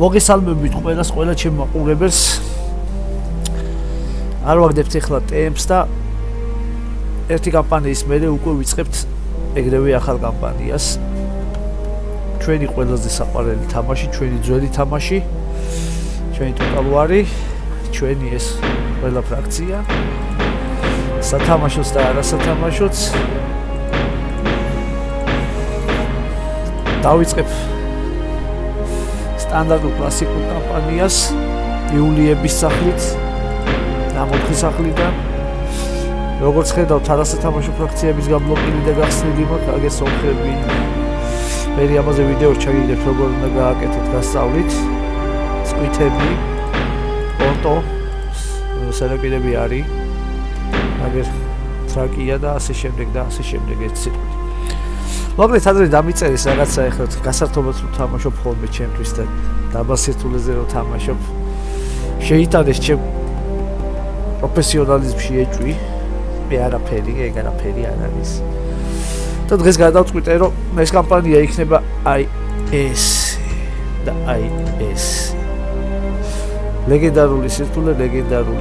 მოგესალმებით ყველას, ყველა ჩემ მაყურებელს. არ ვაგდებთ ახლა ტემპს და ერთი კამპანიის მერე უკვე ვიწყებთ ეგრევე ახალ კამპანიას. ჩვენი ყველაზე საყვარელი თამაში, ჩვენი ძველი თამაში, ჩვენი Total War, ჩვენი ეს ყველა ფრაქცია. სათამაშოც და არასათამაშოც. დავიწყებ სტანდარტულ კლასიკურ კამპანიას იულიების სახლით და 4 სახლიდან. როგორც ხედავთ, არასათამაშო ფრაქციების გაბლოკილი და გახსნილი მაქვს, აგერ სომხები. მე ამაზე ვიდეოს ჩაგიგდებთ, როგორ უნდა გააკეთოთ გასწავლით. სკვითები, პონტო, სერაპირები არის. აგერ ტრაკია და ასე შემდეგ და ასე შემდეგ ერთ სიტყვით. მოკლედ ადრე დამიწერეს რაღაცა ეხლა გასართობად რომ თამაშობ ხოლმე ჩემთვის და დაბალ სირთულეზე რომ თამაშობ. შეიტანეს ჩემ პროფესიონალიზმში ეჭვი. მე არაფერი არ არის. და დღეს გადავწყვიტე რომ ეს კამპანია იქნება აი ეს და აი ეს. ლეგენდარული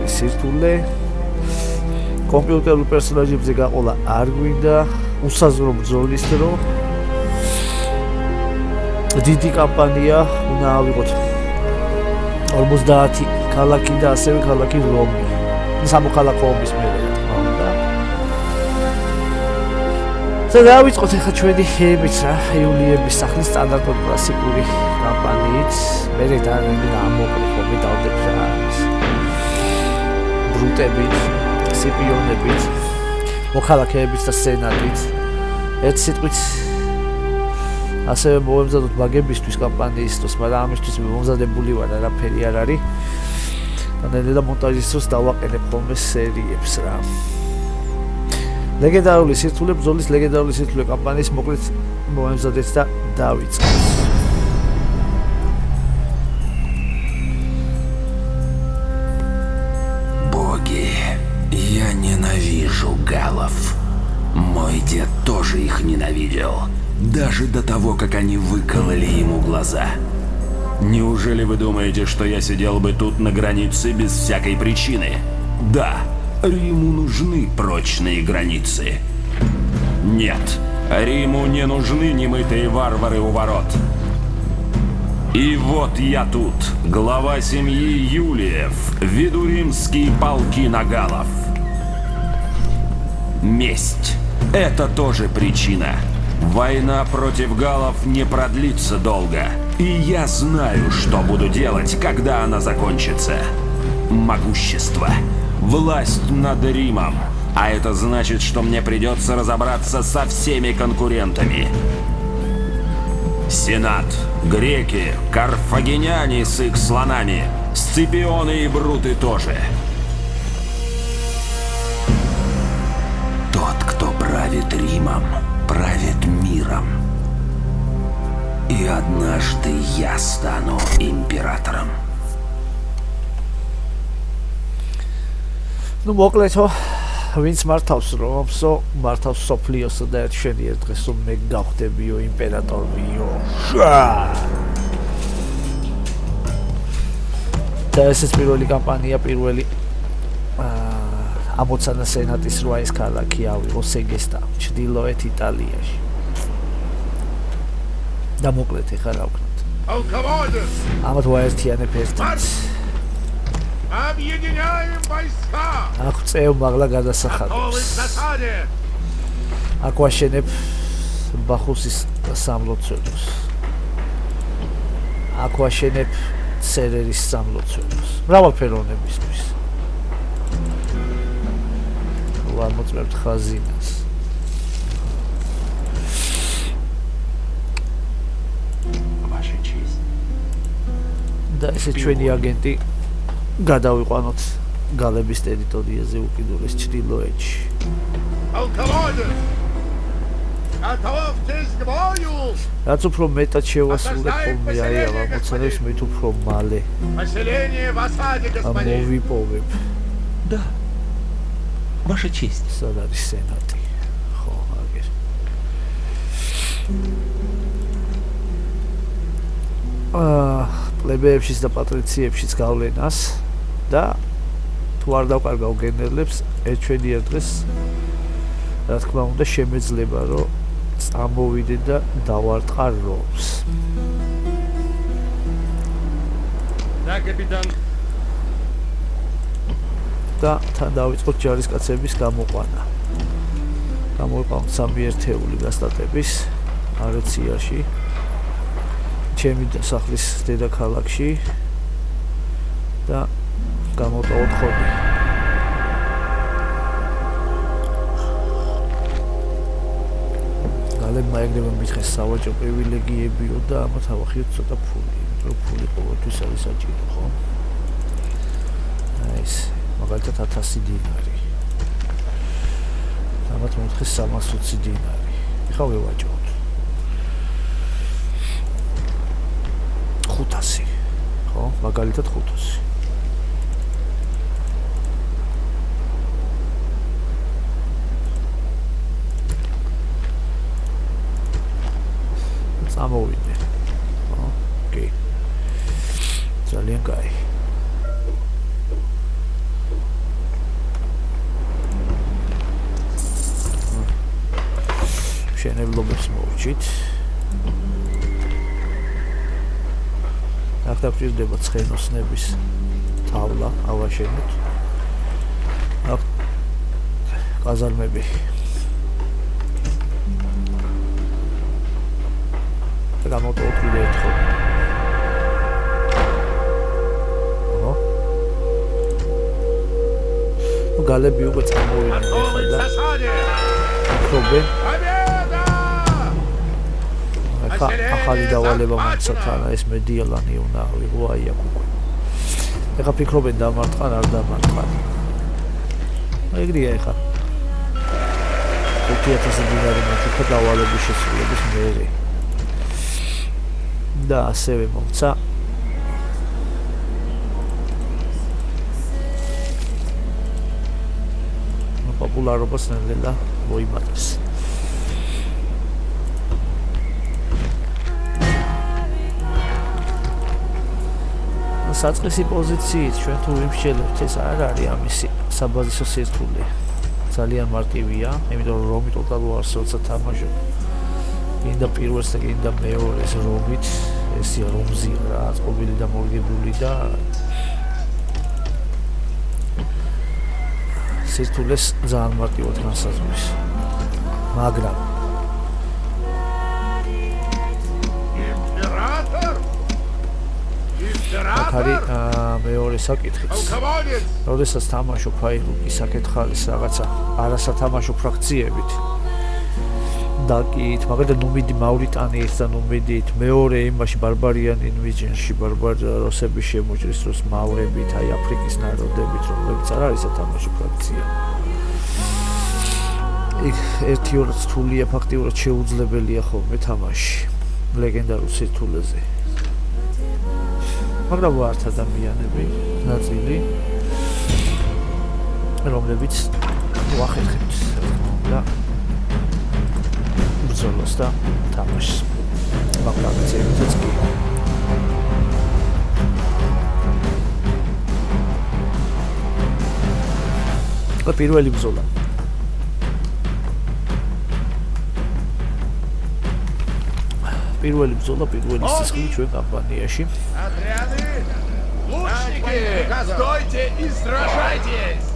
სირთულე. კომპიუტერულ პერსონაჟებზე გაყოლა არ გვინდა. უსაზრო ბრძოლის დრო. დიდი კამპანია უნდა ავიღოთ 50 ქალაქი და ასევე ქალაქი რომი. სამოქალაქო ომის მერე რა თქმა უნდა. დავიწყოთ ახლა ჩვენი ხეებით რა, იულიების სახლის სტანდარტული კლასიკური კამპანიით. მე ამოყრით ხოლმე დავდებ რა. ბრუტებით, სიპიონებით, მოქალაქეებით და სენატით. ერთ სიტყვით ასევე მოვემზადოთ ბაგებისთვის კამპანიისთვის, მაგრამ ამისთვის მომზადებული ვარ, არაფერი არ არის. და ნელა მონტაჟის დროს დავაყენებ ხოლმე სერიებს რა. ლეგენდარული სირთულე, ბრძოლის ლეგენდარული სირთულე კამპანიის მოკლედ მოვემზადეთ და დავიწყოთ. Я ненавижу галлов. Мой дед тоже их ненавидел. Даже до того, как они выкололи ему глаза. Неужели вы думаете, что я сидел бы тут на границе без всякой причины? Да, Риму нужны прочные границы. Нет, Риму не нужны немытые варвары у ворот. И вот я тут, глава семьи Юлиев, веду римские полки на галлов. Месть – это тоже причина. Война против галлов не продлится долго. И я знаю, что буду делать, когда она закончится. Могущество. Власть над Римом. А это значит, что мне придется разобраться со всеми конкурентами. Сенат, греки, карфагеняне с их слонами, сципионы и бруты тоже. Тот, кто правит Римом, правит миром. И однажды я стану императором. Ну, მოკლედო, ვინც მართავს რომსო, მართავს სოფლიოსო და შენი ერთ დღეს რომ მე გავხდებიო იმპერატორიო. და ეს პირველი კამპანია, პირველი ამოცანა სენატის რვა ეს ქალაქი ავიღო სეგესტა, ჩრდილოეთ იტალიაში. და მოკლედ ეხლა რა ვქნათ. ამათ ვაერთიანებ ერთად. Объединяем войска! აქ წევ მაღლა გადასახადებს. აქ ვაშენებ ბახუსის სამლოცველოს. აქ ვაშენებ ცერერის სამლოცველოს. მრავალფეროვნებისთვის. ვამოწმებთ ხაზინას. Ваша честь. და ესე ჩვენი აგენტი გადავიყვანოთ გალების ტერიტორიაზე უკიდურეს ჩრდილოეთში. რაც უფრო მეტად შევასრულებ ხოლმე აი ამ ამოცანებს, მით უფრო მალე მოვიპოვებ. Да. Ваша честь. სად არის სენატი? ხო, აგერ. პლებეებშიც და პატრიციებშიც გავლენას და თუ არ დავკარგავ გენერლებს ჩვენ ერთ დღეს რა თქმა უნდა შემეძლება რომ წამოვიდე და დავარტყარ რომს. Да, капитан. და თან დავიწყოთ ჯარისკაცების გამოყვანა. Გამოვიყავთ 3 ერთეული გასტატების არეციაში. ჩემი სახლის დედაქალაქში და გამოვტოვოთ ხოდი. გალებმა ეგრევე მითხეს სავაჭრო პრივილეგიებიო და ამათ ავახიოთ ცოტა ფული, იმიტომ რომ ფული ყოველთვის არის საჭირო, ხო? აი ეს მაგალითად 1000 დინარი. ამათ მომთხეს 320 დინარი. ეხლა ვევაჭროთ. 500. ხო, მაგალითად 500. წამოვიდე. ხო, ოკეი. ძალიან კაი. შენებლობებს მოვჭით. აქ დაგჭირდება ცხენოსნების თავლა ავაშენოთ. აქ ყაზარმები. გამოვტოვოთ კიდე ერთხელ. ხო? გალები უკვე წამოვიდნენ ახლა და პრობლემ ახალი დავალება მომცათა ეს მედიალანი უნდა ვიღო აი აქ უკვე. ეხლა ფიქრობენ დამარტყან არ დამარტყან. ეგრეა ეხლა. 5000 დინარი მოხდა დავალების შესრულების მერე. და ასევე მომცა პოპულარობას ნელა მოიმატეს. საწყისი პოზიციით ჩვენ თუ ვიმსჯელებთ ეს არ არის ამისი საბაზისო სირთულე. ძალიან მარტივია, იმიტომ რომ რომი ტოტალ ვარსოცა თამაშობ. გინდა პირველს და გინდა მეორეს რომით, ესია რომზია რა, წყობილი და მორგებული და სირთულეს ძალიან მარტივად განსაზღვრის. მაგრამ აქ არის მეორე საკითხიც. როდესაც თამაშობ ფაილუკი საკითხალის რაღაცა არასათამაშო ფრაქციებით დაკით, მაგალითად ნუმიდი მავრიტანიის და ნუმიდით, მეორე იმაში ბარბარიან ინვიჯენში ბარბაროსების შემოჭრის დროს მავრებით, აი აფრიკის ნაროდებით, რომლებიც არ არის სათამაშო ფრაქცია. იქ ერთი-ორ რთულია, ფაქტიურად შეუძლებელია ხოლმე თამაში ლეგენდარულ სირთულეზე. მაგრამ ვართ ადამიანები, ნაწილი, რომლებიც ვახერხებთ და ბრძოლას და თამაშს. მაგრამ ეცებითაც კი. პირველი ბრძოლა. პირველი ბრძოლა პირველი სისხლი ჩვენ კამპანიაში. Лучники, стойте и сражайтесь!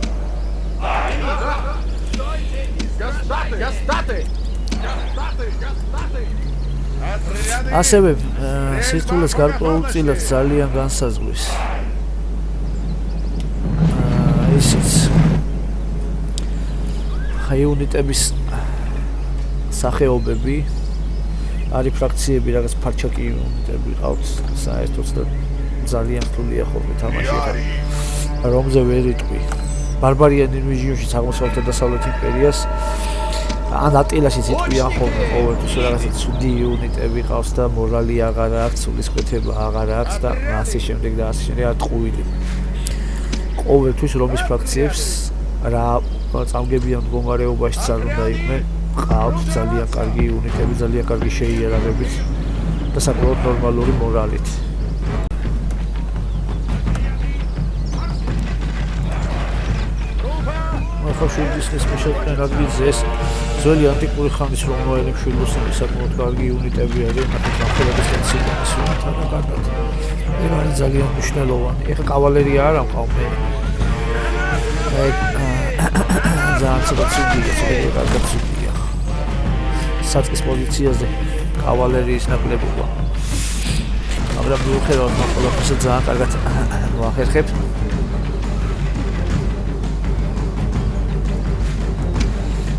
Гастаты! ასევე სირთულეს გარკვეულწილად ძალიან განსაზღვრის. ისიც ხაიუნიტების სახეობები არის ფრაქციები, რაღაც ფარჩაკი იუნიტები ყავთ საერთოდ და ძალიან რთულია ხოლმე თამაში ახლა. რომზე ვერ იტყვი. ბარბარიან ინვიჟიონში აღმოსავლეთ და დასავლეთ იმპერიას ან ატილაშიც იტყვიან ხოლმე ყოველთვის რაღაცა ცუდი იუნიტები ყავს და მორალი აღარ აქვს, სულისკვეთება აღარ აქვს და ასე შემდეგ და ასე შემდეგ ატყუილი. ყოველთვის რომის ფრაქციებს რა წამგებიან მდგომარეობაში არ უნდა იყვნენ, ყავთ ძალიან კარგი იუნიტები, ძალიან კარგი შეიარაღებით და საკმაოდ ნორმალური მორალით. მუშახავშვილის მიშოთენ ადგილზე ეს ძველი ანტიკური ხანის რომაელი მშვილოსნები საკმაოდ კარგი იუნიტები არიან ნახევარების სისტემის თანაკარგად. ეს არის ძალიან მნიშვნელოვანი. ეხლა კავალერია არ ამყავმე. ძალიან ცუდია, კარგად ცუდია. საწყის პოზიციაზე კავალერიის ნაკლებობა. მაგრამ მიუხედავად ყველაფერისა ძალიან კარგად ვახერხებ.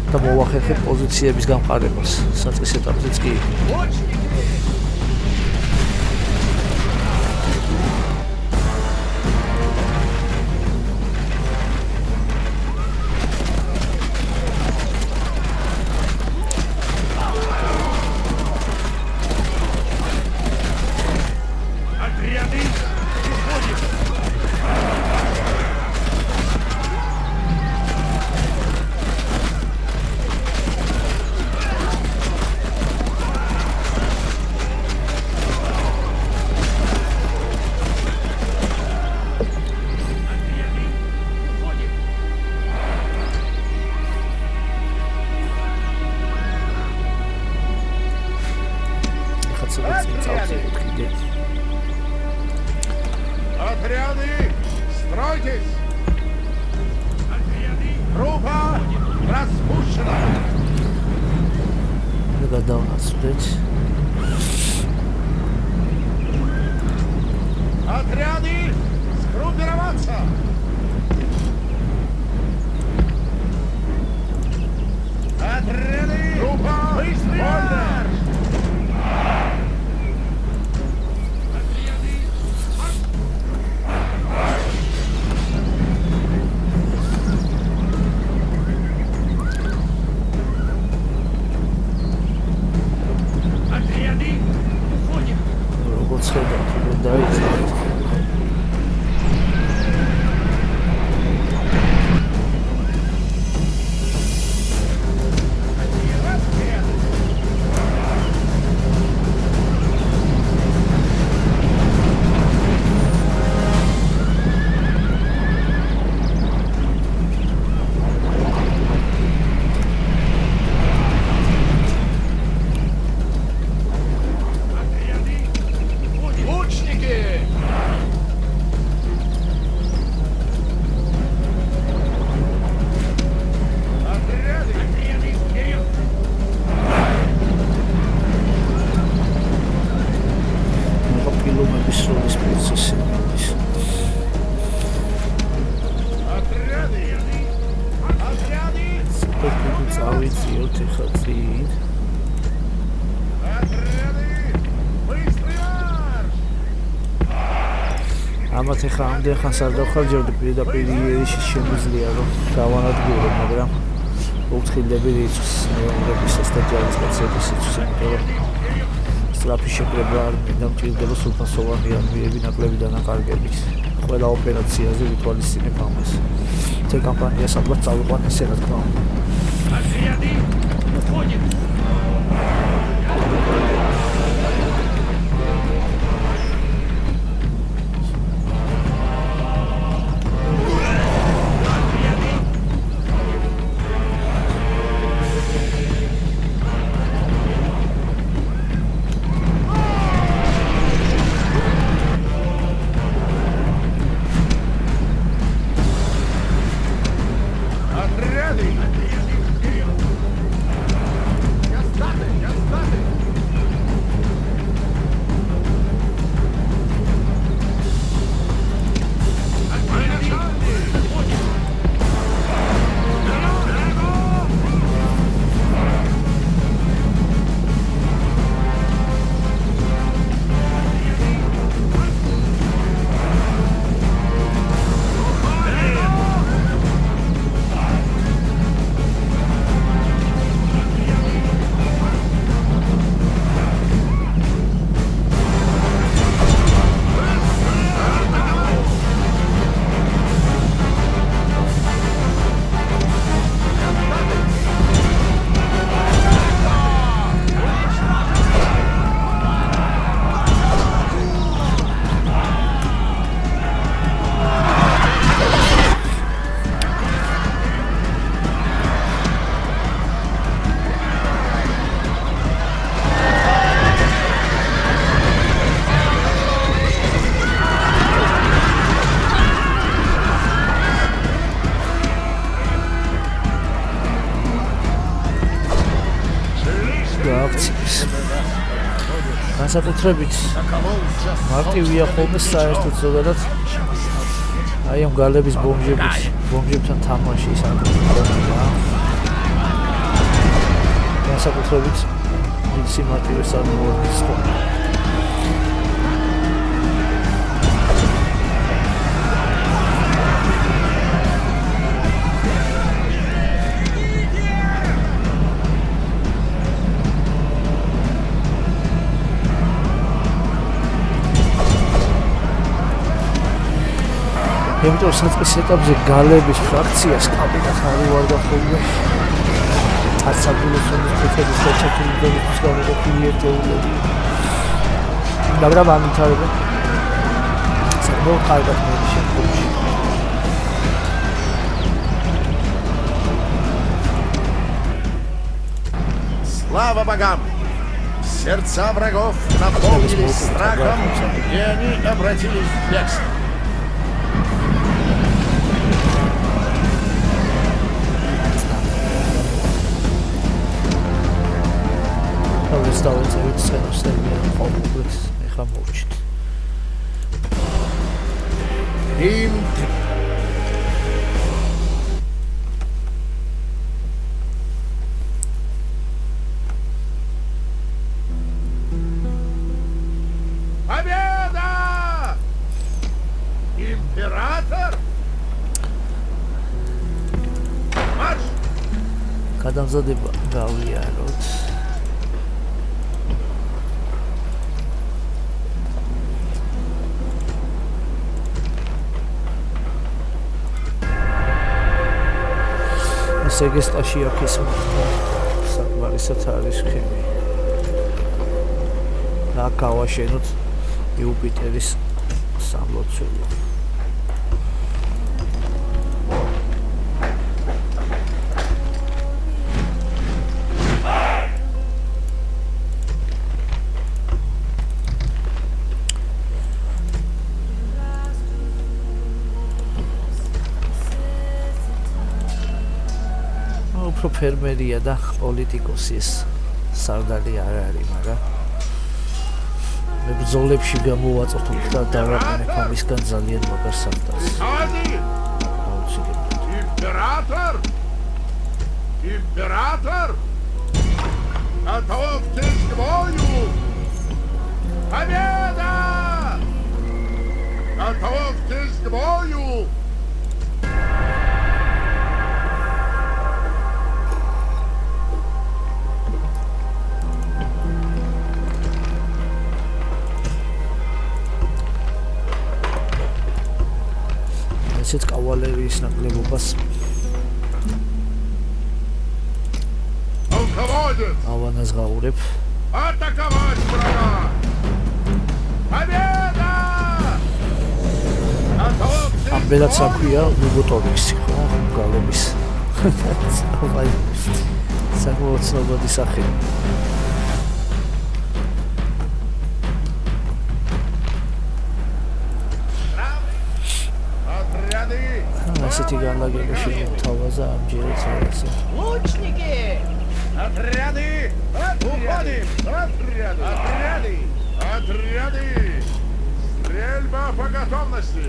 და მოვახერხებ პოზიციების გამყარებას საწყის ეტაპზეც კი. Отряды, стройтесь! Группа распущена! Отряды, сгруппироваться! Отряды, группа, быстрее! ამათ ეხლა ამდენ ხანს არ დავხარჯავდი პირდაპირ იერიშის შემიძლია რომ დავანადგურო, მაგრამ უთხილები რიცხვს მეურნეობისას და ჯარისკაცების სიცოცხლეს, იმიტომ რომ სწრაფი შეკრება არ მინდა, მჭირდება სულფასოვანი არმიები ნაკლები დანაკარგებით. ყველა ოპერაციაზე ვითვალისწინებ ამას. თე კამპანიას ალბათ წავიყვან ესე რა თქმა უნდა. განსაკუთრებით მარტივია ხოლმე საერთოდ ზოგადად აი ამ გალების ბომბებთან თამაში ის აკეთებია. განსაკუთრებით ის მარტივია სამოდის ხოლმე. იმიტომ საწყის ეტაპზე გალების ფრაქციას კაპიტანს არ უარდა ხოლმე არც საბულოცონის ფეთების გაჩათულების გამოყოფილი ერთეულები მაგრამ ამითარებენ საკმაოდ კარგად მოდის შემდგომში Слава богам! Сердца врагов наполнились страхом, и они обратились в бегство. დავეცავით სცენარს ყოველთვის ეხა მოვჩით. Им Победа! Император! Марш! გადამზადება გავიაროთ. სეგესტაში აქ ის საკმარისად არის ხემი. და გავაშენოთ იუპიტერის სამლოცველო. უფრო ფერმერია და პოლიტიკოსის სარდალი არ არის, მაგრამ მე ბრძოლებში გამოვაწოთ და დავაყენებ ამისგან ძალიან მაგარ სარდალს. Император! Император! Готовьтесь к бою! Победа! Готовьтесь к бою! ესეც კავალერიის ნაკლებობას Полководец! ავანას გაურებ. Атаковать врага! Победа! Готовьтесь ამ ბედაც აქვია ლუბოტოვიქსი, ხო, გალების. აი, საკმაოდ ცნობადი სახე. ასეთი განლაგება შეთავაზა ამჯერად საერთოდ. Лучники! Отряды! Уходим! Отряды! Отряды! Стрельба по готовности!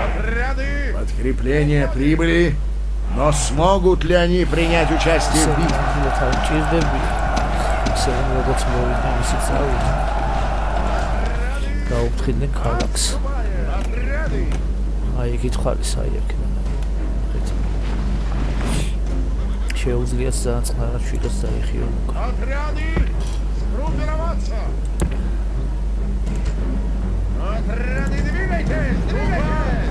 Отряды! Подкрепления прибыли, но смогут ли они принять участие в битве? როგორც მოვიდა ისე წავიდა. გაუფრთხილდნენ ქალაქს. Отряды! აი იქით ხარის აი აქედან. შეუძლიათ ძალიან წყნარად შვიდას დაიხიონ. Отряды! Группироваться! Отряды, двигайтесь! Двигайтесь!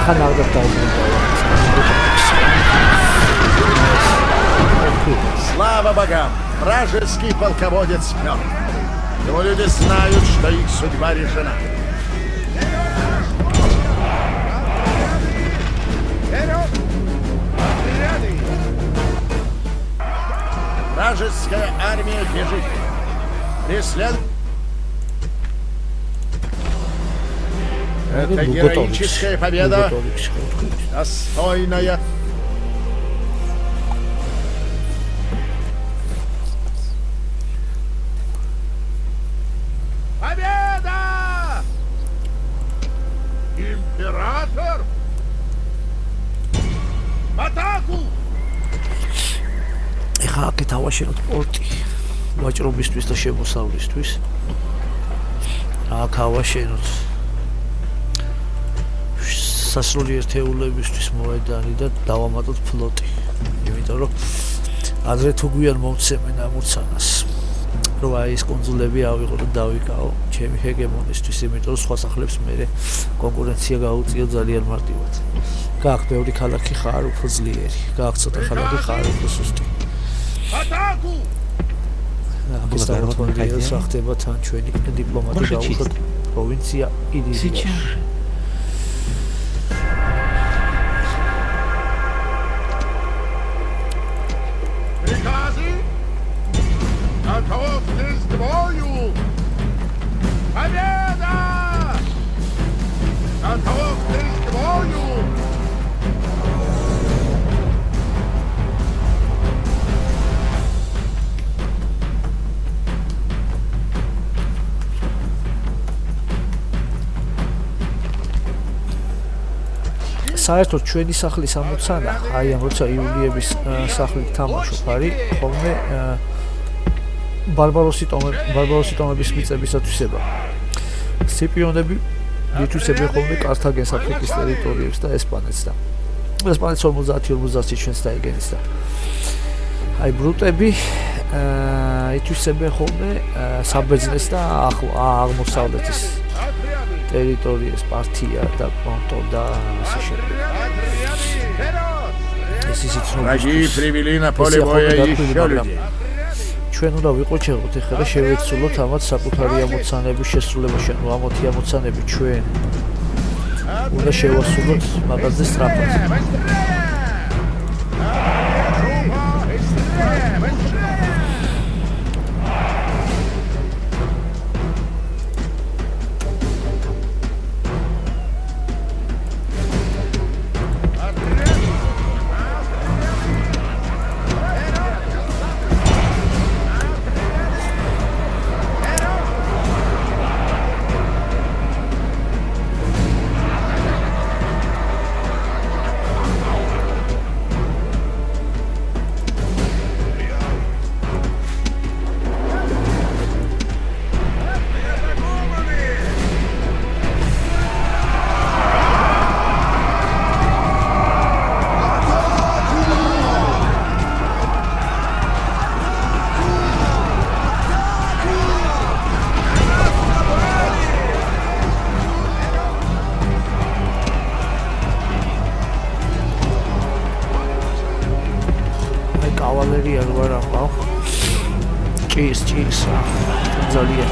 ეხა ნავდა დაიწყო. Слава богам! Вражеский полководец мертв. Его люди знают, что их судьба решена. Вражеская армия бежит. Преследует. Это героическая победа, достойная. Победа! Император! В атаку! ეხლა აქეთ ავაშენოთ პორტი ვაჭრობისთვის და შემოსავლისთვის. აქ ავაშენოთ სასრული ერთეულებისთვის მოედანი და დავამატოთ ფლოტი. იმიტომ რომ ადრე თუ გვიან მომცემენ ამოცანას, რომ აი ეს კონძულები ავიღო და დავიკავო ჩემი ჰეგემონისთვის, იმიტომ რომ სხვა სახლებს მე კონკურენცია გაუწიო ძალიან მარტივად. გააქვს ბევრი ქალაქი ხარ უფრო ძლიერი, გააქვს ცოტა ქალაქი ხარ უფრო სუსტი. Атаку! ეს დაუწყებელია ხდება თან ჩვენი დიპლომატი გაუხოთ პროვინცია იდილია. Приказы! Готовьтесь к бою! Победа! Готовьтесь к бою! საერთოდ ჩვენი სახლის ამოცანა, აი ამ როცა იულიების სახლით თამაშობ არის, ხოლმე ბარბაროსი ტომების მიწებისათვისება. სციპიონები ითვისებენ ხოლმე კართაგენს აფრიკის ტერიტორიებს და ესპანეთს და ესპანეთს 50-50 ჩვენს დაიგენს და აი ბრუტები ითვისებენ ხოლმე საბერძნეთს და აღმოსავლეთის ტერიტორიებს, პართია და პონტო და ასე შემდეგ. ეს ისიც Враги привели на поле боя еще людей. ჩვენ უნდა ვიყოჩებოთ ეხლა და შევეცვლოთ ამათ საკუთარი ამოცანების შესრულებაში, ანუ ამოთი ამოცანები ჩვენ უნდა შევასრულოთ მაგაზე სწრაფად. კავალერია რო არ ამბავ. ჭის ძალიან.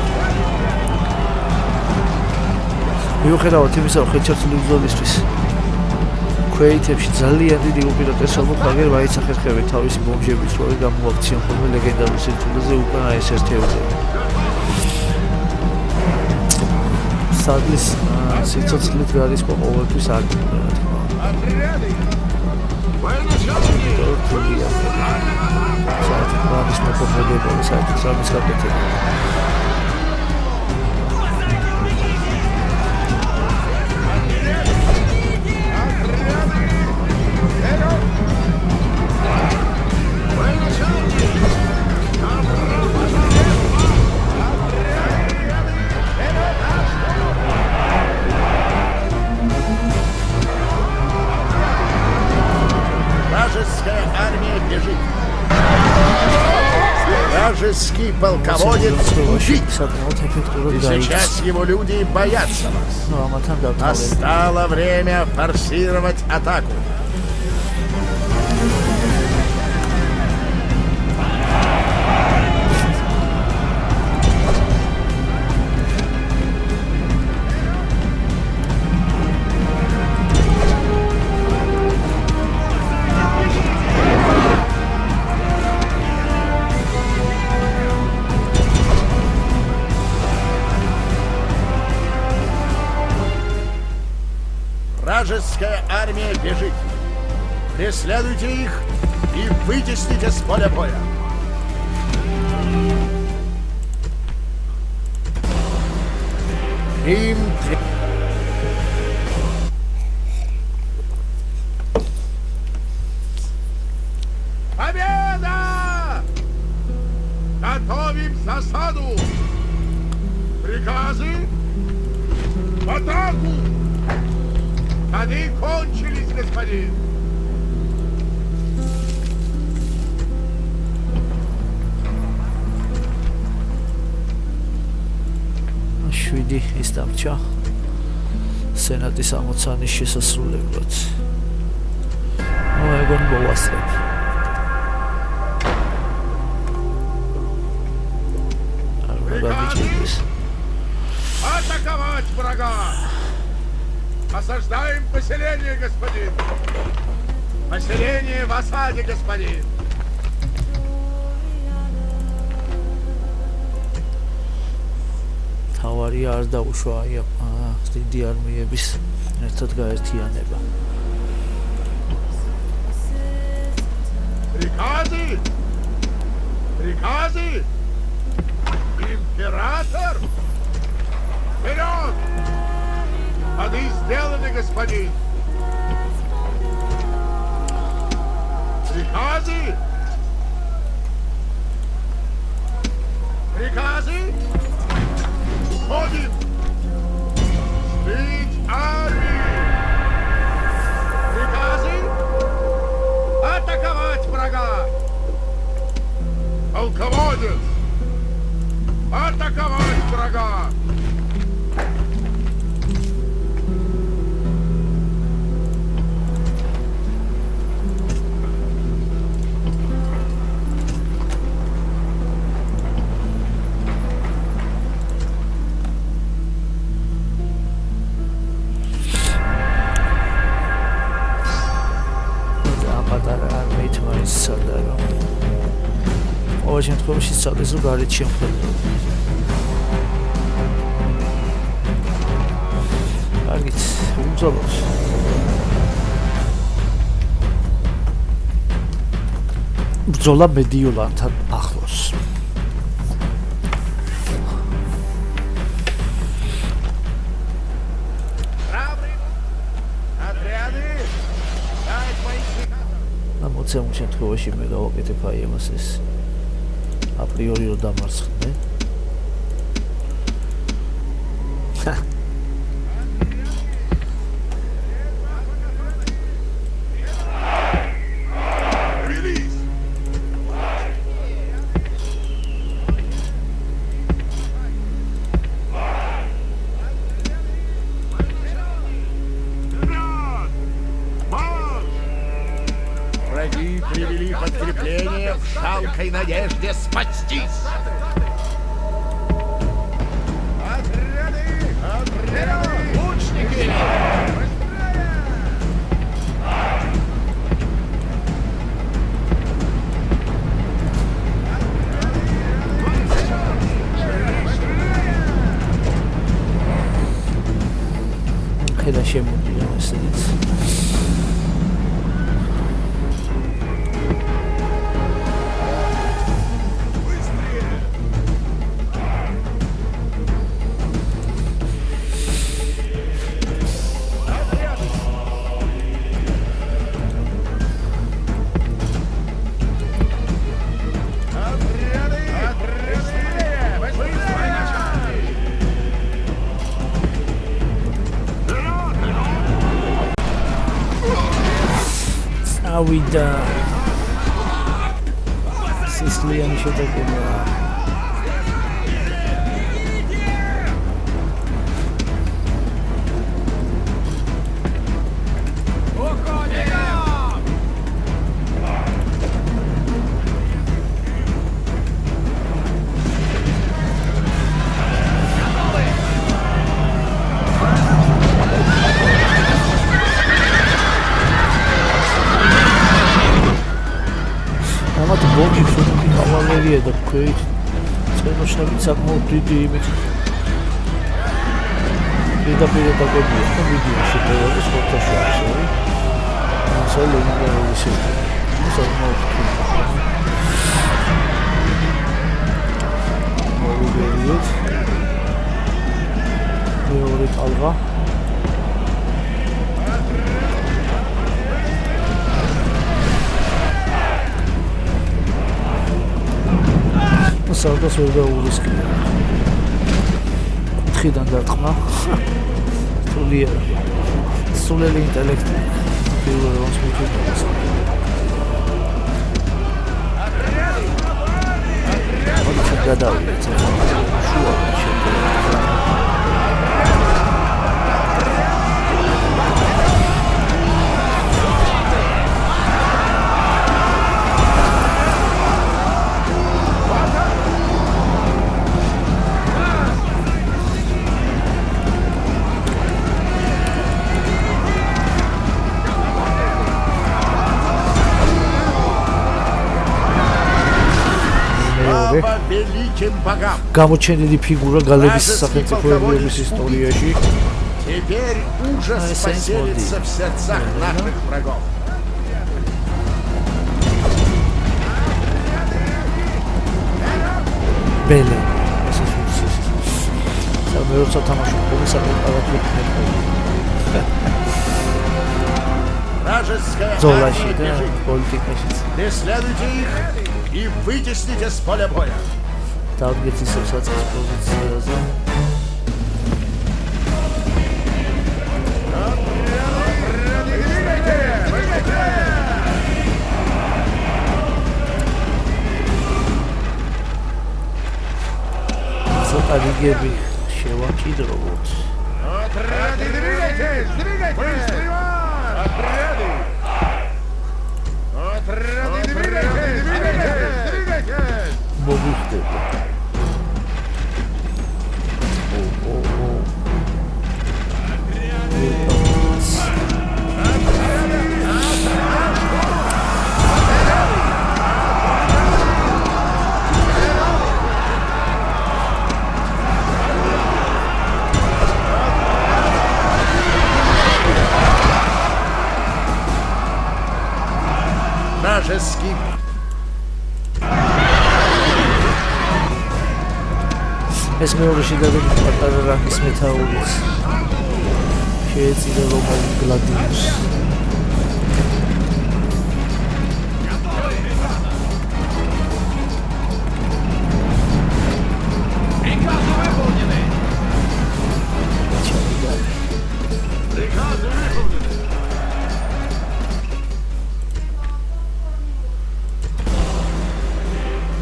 მიუხედავად იმისა, რომ ხელჩართული ბრძოლისთვის ქვეითებში ძალიან დიდი უპირატესობა მოხაგერ ვაიცახერხებენ თავისი ბომბჟებით, რომ გამოაქციონ ხოლმე ლეგენდარულ სირთულეზე უკან აი ეს ერთეულები. სადლის სიცოცხლით გარისკო ყოველთვის არ გქონდა, რა თქმა უნდა. საერთოდ მოხდებოდა საერთოდ სამის გაკეთება. Вражеская армия бежит. Вражеский полководец убит. И сейчас его люди боятся вас. Настало время форсировать атаку. Вражеская армия бежит. Преследуйте их и вытесните с поля боя. Рим Победа! Готовим засаду! Приказы? В атаку! Они кончились, господин! შვიდი ის დამრჩა სენატის ამოცანის შესასრულებლად. ეგონ მოვასწრებ. Атаковать врага! Осаждаем поселение, господин! Поселение в осаде, господин! თავარია არ დაუშვა დიდი არმიების ერთად გაერთიანება. Приказы! Приказы! Император! Вперед! Ходы сделаны, господин! Приказы! Приказы! Уходим! Сбить армию! Приказы! Атаковать врага! Полководец! Атаковать врага! ყოველ შემთხვევაში სცადეს რომ გარეთ შემხედრო. კარგით, ვიმძოლოთ. ბრძოლა მედიოლანთან ახლოს. მოცემულ შემთხვევაში მე გავაკეთებ აი ამას ეს აპრიორი რომ დამარცხდნენ. Враги привели подкрепление в жалкой надежде спастись. Отряды! Отряды! Лучники! Хеда შემოდი ესეც. ავიდა სისლიანი შეტაკება. ბომბი ფუტკი კავალერია და ქვით წენოშნებით საკმაოდ დიდი იმით პირდაპირ დაგებია და ვიდეო შეთავაზეს ფოტოში ცელი ლეგენდარული სისტემა. მოვიგერიოთ. მეორე ტალღა. სარდას ვერ გაურისკია. ხიდან დარტყმა. სულელი ინტელექტი. პირველ როლს მithutავს. მოდი გადავიდეთ. შუა великим богам. გამოჩენილი ფიგურა გალების სახელმწიფოების ისტორიაში. Теперь ужас поселится в сердцах наших врагов. ბელე. სამე როცა თამაშობ საკუთარ Вражеская ზოლაში армия და бежит. პოლიტიკაშიც. Преследуйте их и вытесните с поля боя. დაგვეცისებს საწყის პოზიციაზე. ცოტა რიგები შევამჭიდროთ. Отряды, двигайтесь! Двигайтесь! Отряды! Отряды, двигайтесь! Двигайтесь! მოგვიხდება. Вражеский ეს მეორე შედარებით პატარა რანგის მეთაურიც შეეწირა რომელ გლადიუსს.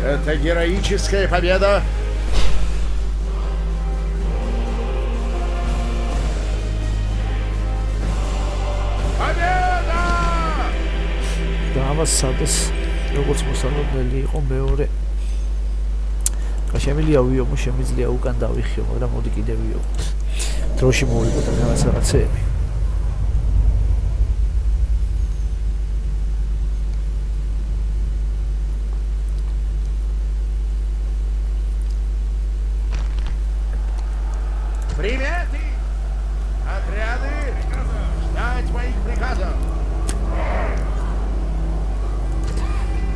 Это героическая победа. Победа! დავასადეს როგორც მოსალოდნელი იყო მეორე. შემიძლია ვიობო, შემიძლია უკან დავიხიო, მაგრამ მოდი კიდევ ვიობოთ. დროში მოვიგოთ რაღაცეები. Приметы! Отряды! Ждать моих приказов!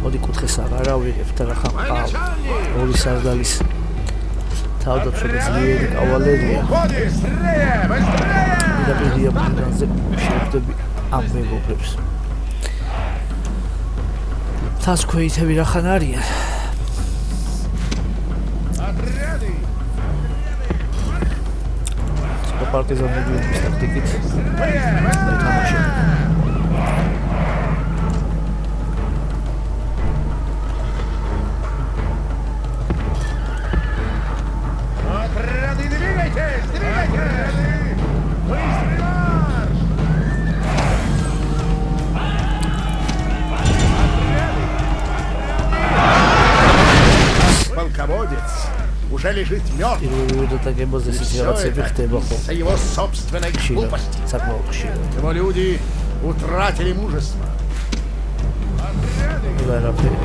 მოდი კუთხეს აღარ ავიღებთ რა ხომ ორი სარდალის თავდაცველი ძლიერი კავალერია. Уходи! Быстрее! Быстрее! და პირია ბრძანზე შეხვდები ამ მეგობრებს. თასქვეითები რახან არიან? Отряды! პარტიზან ლეგიონის ტაქტიკით თამაშობ. Отряды, двигайтесь! Двигайтесь! Быстрый марш! Полководец уже лежит мертв. პირველივე დატაგებაზე ისეთი რაღაცები ხდება ხო? Из-за его собственной глупости. საკმაოდ ხშირად. Его люди утратили мужество. ვერაფერი.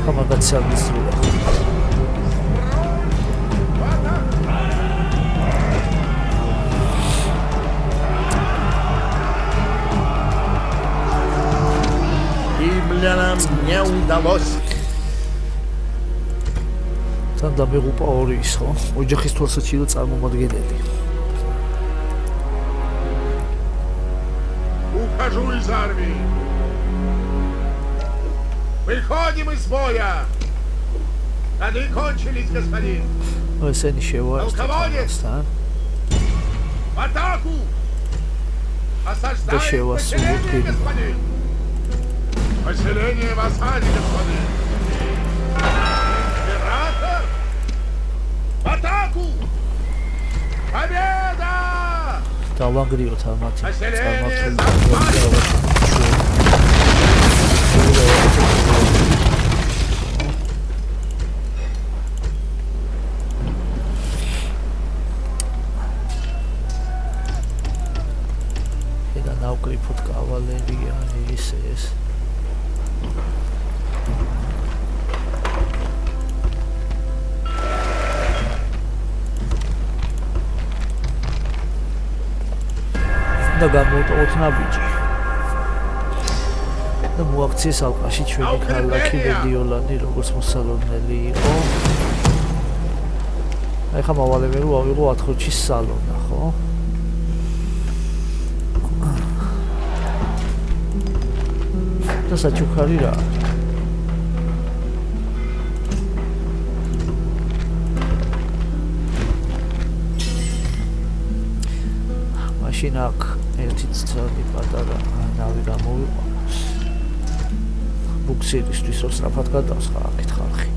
ხომაგაც სამისრუა. не удалось. თან დამეღუპა ორი ის ხო? ოჯახის თვალსაჩინო წარმომადგენელი. Ухожу из армии. Выходим из боя. Они кончились, господин. ესენი შევაერთდა. В атаку! Осаждаем поселение, господин. Поселение в осаде, господин. Император! В атаку! Победа! დავანგრიოთ ამათ Поселение და ნავკრიფოთ კავალერია ეს და გამოვტყოთ ნაბიჯი და მოაქციეს ალყაში ჩვენი ქალაქი მედიოლანი როგორც მოსალონელი იყო აი ხა მავალებე რომ ავიღო 4 ხუთის სალონა ხო და საჩუქარი რა მაშინ აქ ერთი ცალი პატარა ნავი გამოვიყვანოს ბუქსირისთვის რო სწრაფად გადავსხა აქეთ ხალხი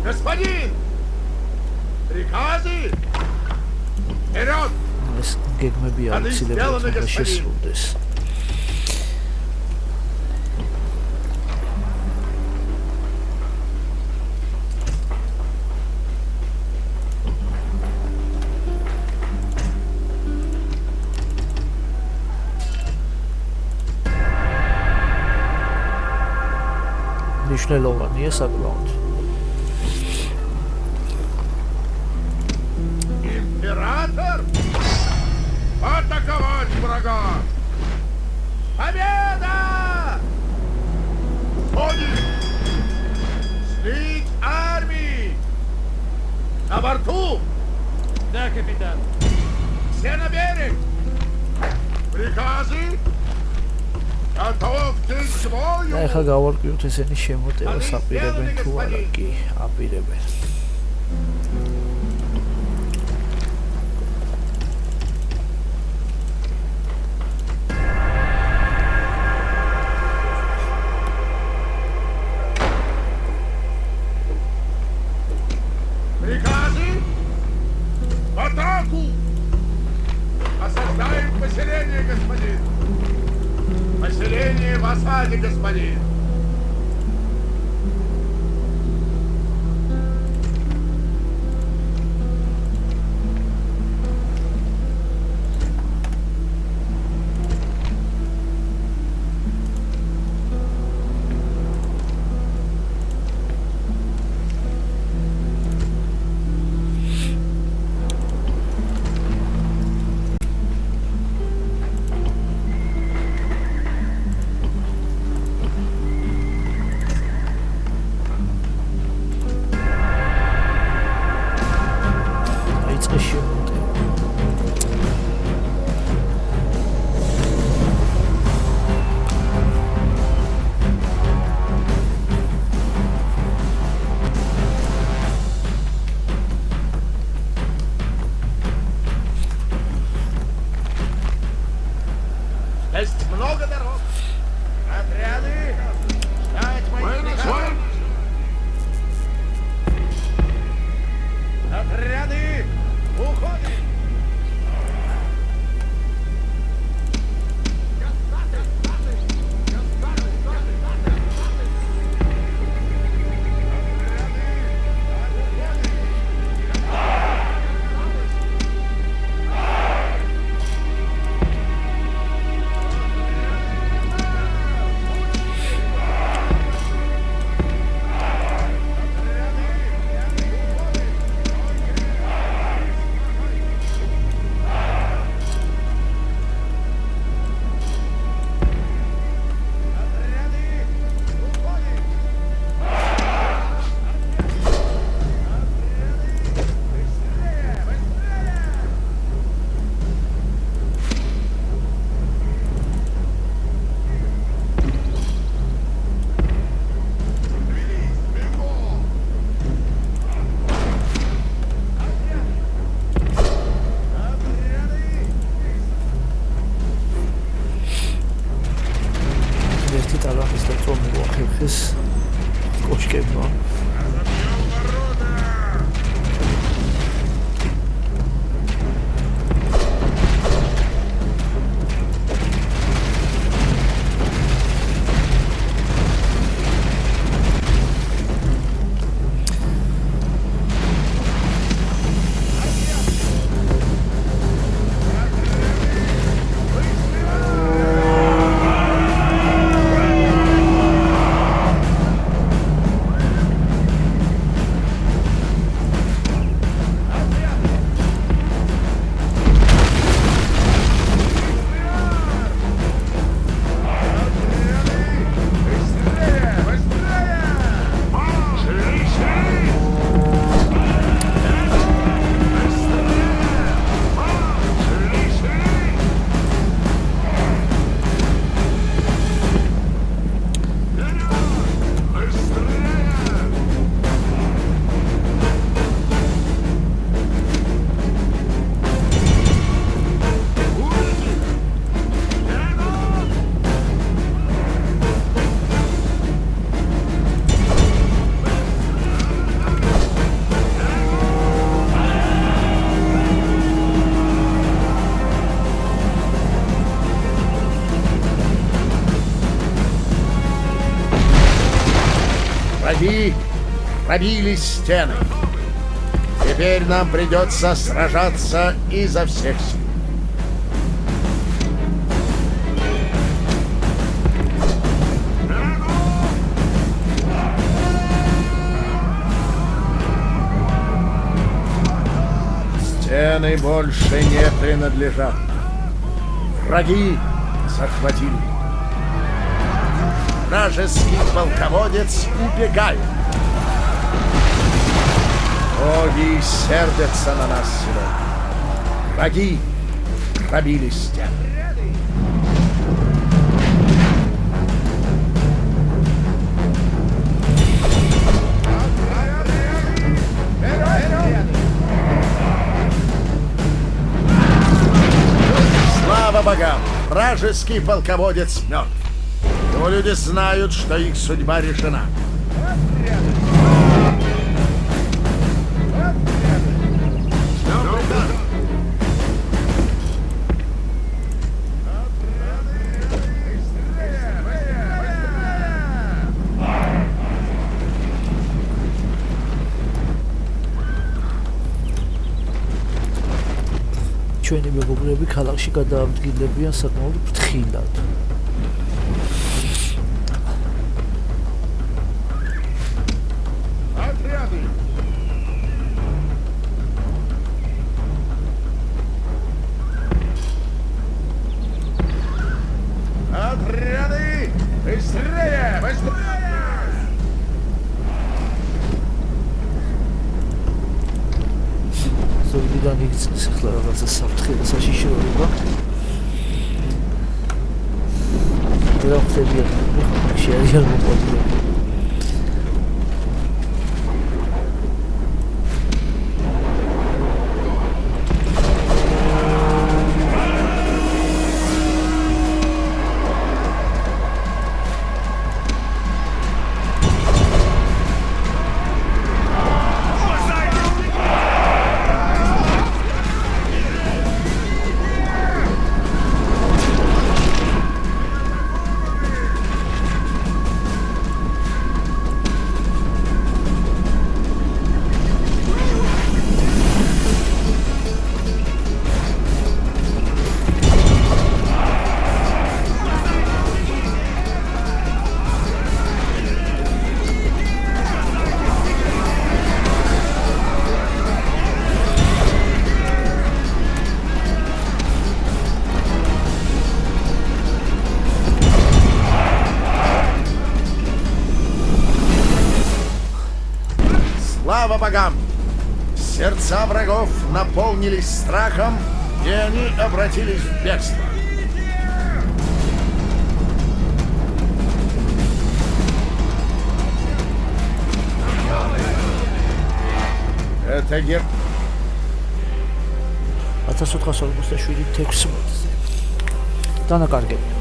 Господин! Приказы! Вперед! ეს გეგმები აუცილებლად შესრულდეს მნიშვნელოვანია საკმაოდ Император! Атаковать врага! Победа! Уходим! Слить армии! На борту! Да, капитан. Все на берег! Приказы! Готовьтесь к бою! და ეხლა გავარკვიოთ ესენი შემოტევას აპირებენ თუ არა კი აპირებენ Приказы! В атаку! Осаждаем поселение, господин! Поселение в осаде, господин! ეს კოშკებმა. Враги пробили стены. Теперь нам придется сражаться изо всех сил. Стены больше не принадлежат. Враги захватили. Вражеский полководец убегает. Боги сердятся на нас сегодня. Враги пробили стены. Слава богам! Вражеский полководец мертв. Его люди знают, что их судьба решена. ჩვენი მეგობრები ქალაქში გადაადგილდებიან საკმაოდ ფრთხილად. Отряды! Быстрее! Быстрее! ზოგიდან იგრძნის ახლა რაღაცა საფრთხე საშიშროება. რა ხდებიან? შეიძლება მოყვებიან. Слава богам! Сердца врагов наполнились страхом, и они обратились в бегство. Это герб. 1447 текст. დანაკარგები.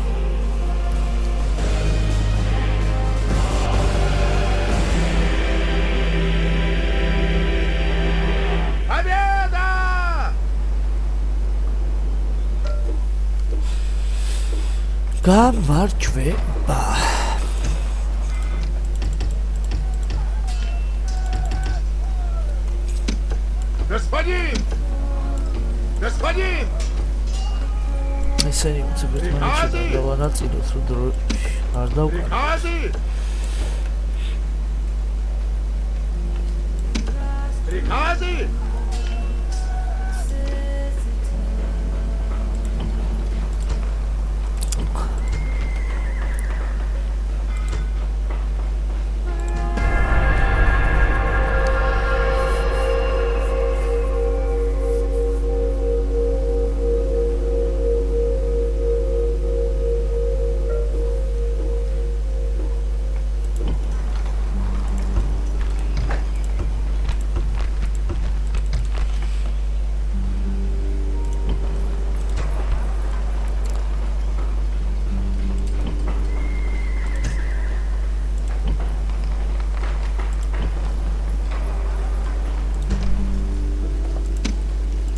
გამარჯვება. Господин! Господин! ესენი უცებთ მანჩი დავანაწილოთ რომ დრო არ დავყარ. Приказы! Приказы!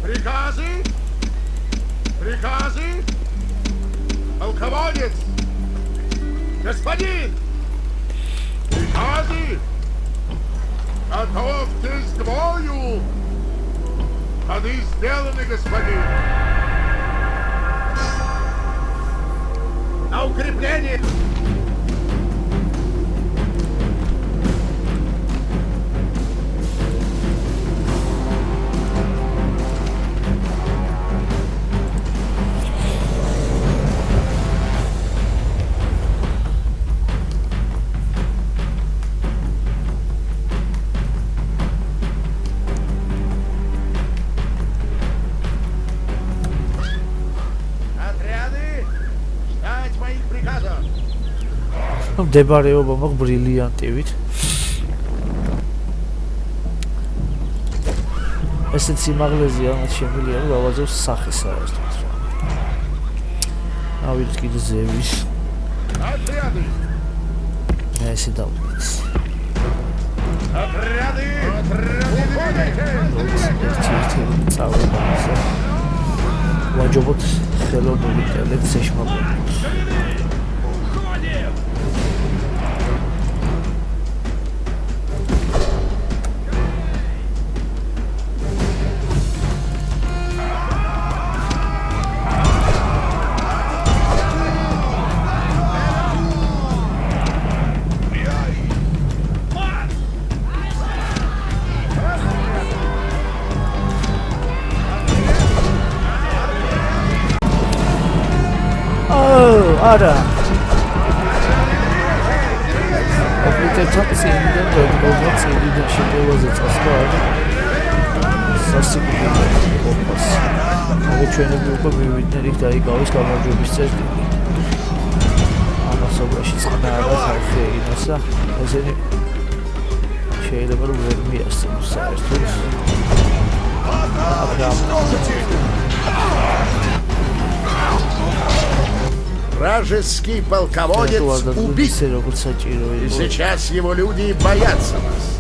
Приказы! Приказы! Полководец! Господин! Приказы! Готовьтесь к бою! Ходы сделаны, господин! На укрепление! მდებარეობა მაქვს ბრილიანტივით. ესეც სიმაღლეზეა, მათ შემიძლია რომ გავაძევს სახე საერთოდ. ავიდეთ კიდე ზევის. Отряды! ესე დავიდეთ. Отряды! Уходите! წავედა ასე. ვაჯობოთ ხელოვნური ინტელექტს შეშმაყოლოს. არა ოპერატორ წინიდან როგორ წინიდან შეგელოზე წასვლა სასიკვდილო ოპას აგე ჩვენები უკვე მივიდნენ იქ დაიკავეს გამარჯვების წერტილი ამასობაში წყნარა ხალხი ინასა ესენი შეიძლება რომ ვერ მიასწროს საერთოდ Вражеский полководец убит, и сейчас его люди боятся вас.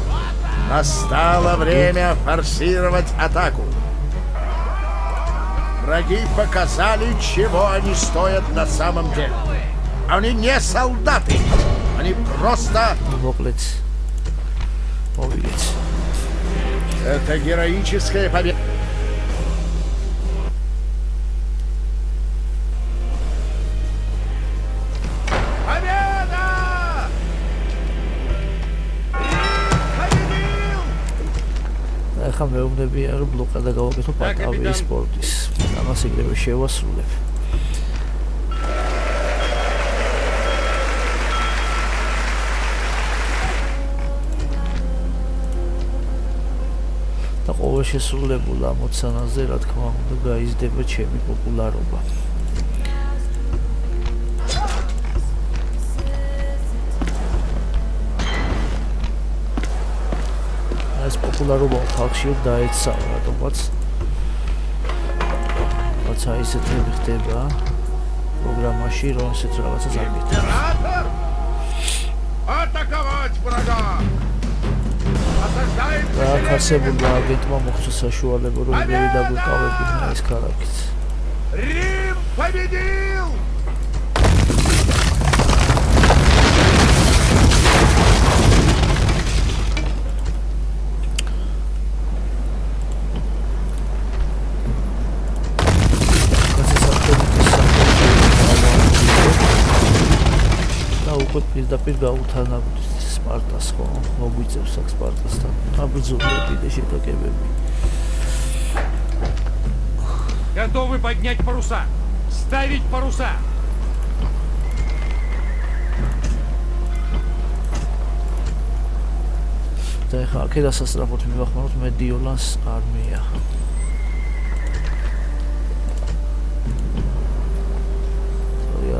Настало время форсировать атаку. Враги показали, чего они стоят на самом деле. Они не солдаты, они просто... Это героическая победа. ახლა მეუბნებია რომ ბლოკადა გავაკეთო პატავიის სპორტის. ამას ეგრევე შევასრულებ. და ყოველ შესრულებულ ამოცანაზე რა თქმა უნდა გაიზრდება ჩემი პოპულარობა. ეს პოპულარობა ხალხში დაეცალა რატომაც რაცა ისეთები ხდება პროგრამაში რომ ესეთ რაღაცას აკეთებს. Атаковать врага! აქ არსებობდა აგენტმა მოხდა საშუალება რომ ეგრევე დაგვიკავებინა ეს ქალაქიც. Рим победил! უკვე პირდაპირ გაუთანაბრდით სპარტას, ხო? მოგვიწევს აქ სპარტასთან. აბრძოლები და შეტაკებები. Готовы поднять паруса! Ставить паруса! და ეხლა აქედან სასწრაფოდ მივახმაროთ მედიოლანს არმია.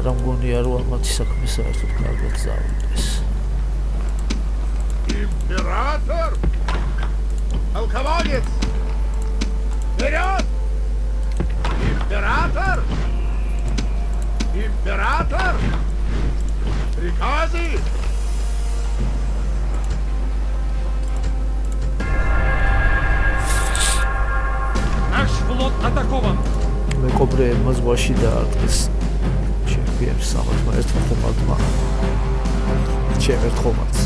რა მგონია რომ ამათი საქმე საერთოდ კარგად წავიდეს. Император! Полководец! Вперед! Император! Император! Приказы! Наш флот атакован! მეკობრეებმა ზღვაში დაარტყეს ჩემპიონს სამართმა ერთ ხომალდმა. ჩემ ერთ ხომალდს.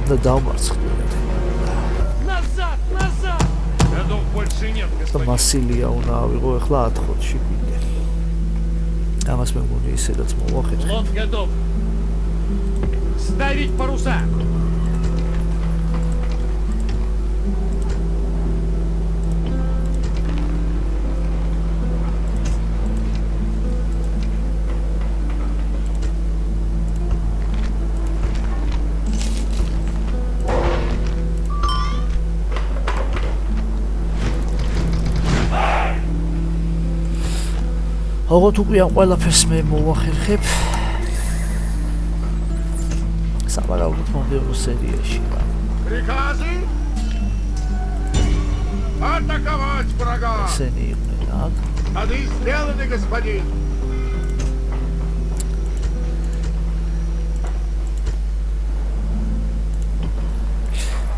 და დავმარცხდნენ. Назад! Назад! Годов больше нет, და господин. მასილია უნდა ავიღო ეხლა 10 ხუთში კიდე. ამას მე მგონი ისედაც მოვახერხე. Флот готов. Ставить паруса! ოღონდ უკვე ამ ყველაფერს მე მოვახერხებ. სავარაუდოდ მომდევნო სერიაში რა. Приказы! Атаковать врага! ესენი იყვნენ აქ. Ходы сделаны, господин!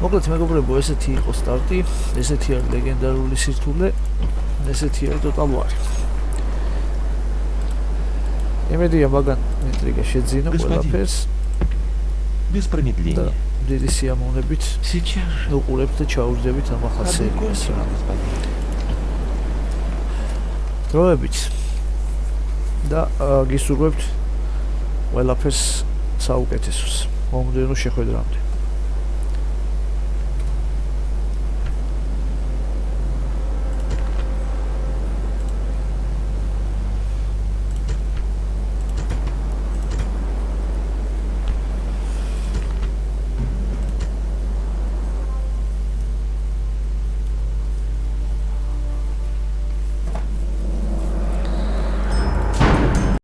მოკლედ მეგობრებო, ესეთი იყო სტარტი, ესეთი არის ლეგენდარული სირთულე, ესეთი არის Total War. იმედია მაგან ინტრიგა შეძინა ყველაფერს Без промедления. და დიდი სიამოვნებით Сейчас же. უყურებთ და ჩაუждებით ამ ახალ Одну სერიას. кончено, господин. დროებით და გისურვებთ ყველაფერს საუკეთესოს. მომდევნო შეხვედრამდე.